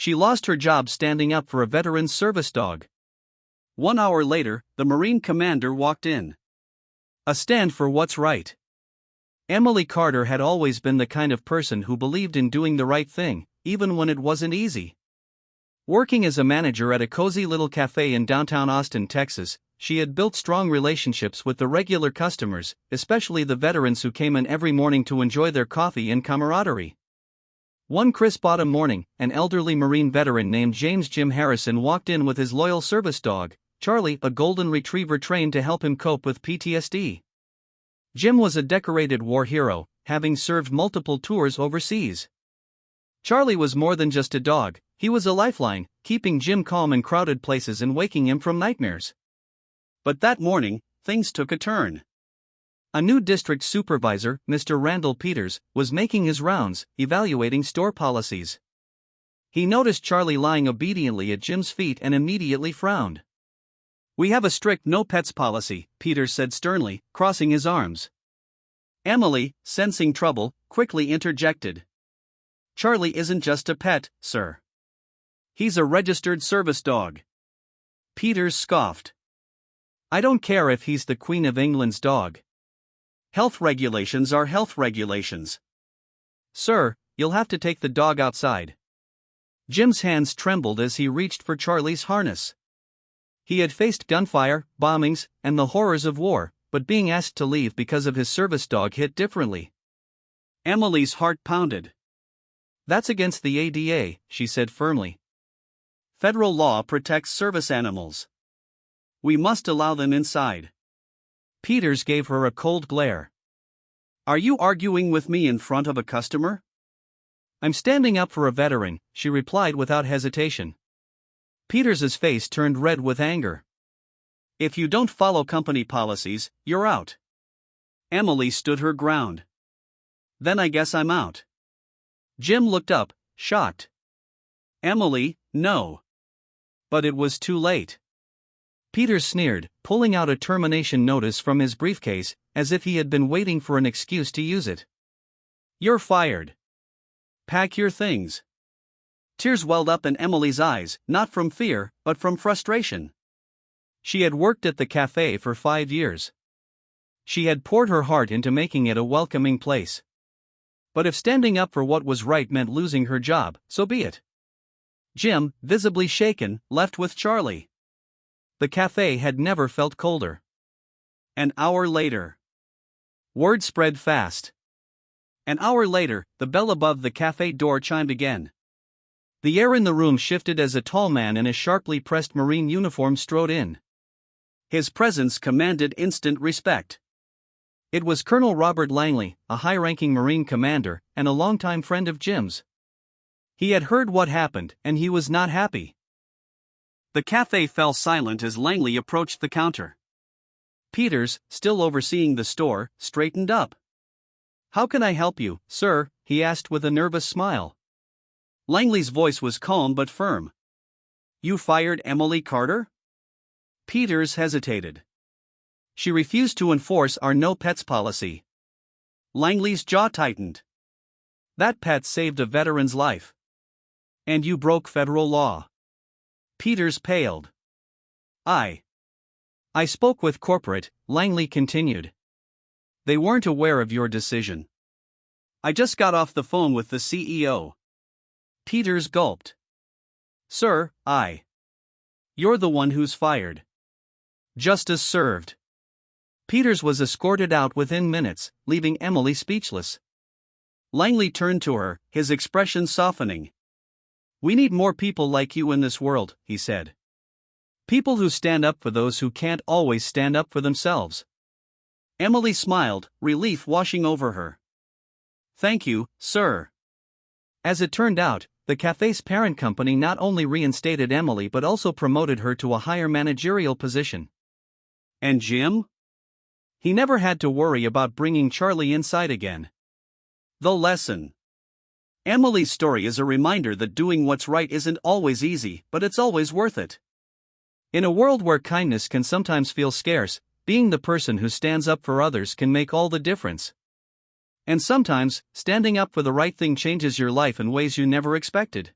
She lost her job standing up for a veteran's service dog. 1 hour later, the Marine commander walked in. A stand for what's right. Emily Carter had always been the kind of person who believed in doing the right thing, even when it wasn't easy. Working as a manager at a cozy little cafe in downtown Austin, Texas, she had built strong relationships with the regular customers, especially the veterans who came in every morning to enjoy their coffee and camaraderie. One crisp autumn morning, an elderly Marine veteran named James Jim Harrison walked in with his loyal service dog, Charlie, a golden retriever trained to help him cope with PTSD. Jim was a decorated war hero, having served multiple tours overseas. Charlie was more than just a dog, he was a lifeline, keeping Jim calm in crowded places and waking him from nightmares. But that morning, things took a turn. A new district supervisor, Mr. Randall Peters, was making his rounds, evaluating store policies. He noticed Charlie lying obediently at Jim's feet and immediately frowned. "We have a strict no pets policy," Peters said sternly, crossing his arms. Emily, sensing trouble, quickly interjected. "Charlie isn't just a pet, sir. He's a registered service dog." Peters scoffed. "I don't care if he's the Queen of England's dog. Health regulations are health regulations. Sir, you'll have to take the dog outside." Jim's hands trembled as he reached for Charlie's harness. He had faced gunfire, bombings, and the horrors of war, but being asked to leave because of his service dog hit differently. Emily's heart pounded. "That's against the ADA," she said firmly. "Federal law protects service animals. We must allow them inside." Peters gave her a cold glare. "Are you arguing with me in front of a customer?" "I'm standing up for a veteran," she replied without hesitation. Peters's face turned red with anger. "If you don't follow company policies, you're out." Emily stood her ground. "Then I guess I'm out." Jim looked up, shocked. "Emily, no." But it was too late. Peters sneered, pulling out a termination notice from his briefcase, as if he had been waiting for an excuse to use it. "You're fired. Pack your things." Tears welled up in Emily's eyes, not from fear, but from frustration. She had worked at the cafe for 5 years. She had poured her heart into making it a welcoming place. But if standing up for what was right meant losing her job, so be it. Jim, visibly shaken, left with Charlie. The cafe had never felt colder. An hour later. Word spread fast. An hour later, the bell above the cafe door chimed again. The air in the room shifted as a tall man in a sharply pressed Marine uniform strode in. His presence commanded instant respect. It was Colonel Robert Langley, a high-ranking Marine commander, and a longtime friend of Jim's. He had heard what happened, and he was not happy. The cafe fell silent as Langley approached the counter. Peters, still overseeing the store, straightened up. "How can I help you, sir?" he asked with a nervous smile. Langley's voice was calm but firm. "You fired Emily Carter?" Peters hesitated. "She refused to enforce our no pets policy." Langley's jaw tightened. "That pet saved a veteran's life. And you broke federal law." Peters paled. I spoke with corporate," Langley continued. "They weren't aware of your decision. I just got off the phone with the CEO." Peters gulped. "Sir, you're the one who's fired." Justice served. Peters was escorted out within minutes, leaving Emily speechless. Langley turned to her, his expression softening. "We need more people like you in this world," he said. "People who stand up for those who can't always stand up for themselves." Emily smiled, relief washing over her. "Thank you, sir." As it turned out, the cafe's parent company not only reinstated Emily but also promoted her to a higher managerial position. And Jim? He never had to worry about bringing Charlie inside again. The lesson. Emily's story is a reminder that doing what's right isn't always easy, but it's always worth it. In a world where kindness can sometimes feel scarce, being the person who stands up for others can make all the difference. And sometimes, standing up for the right thing changes your life in ways you never expected.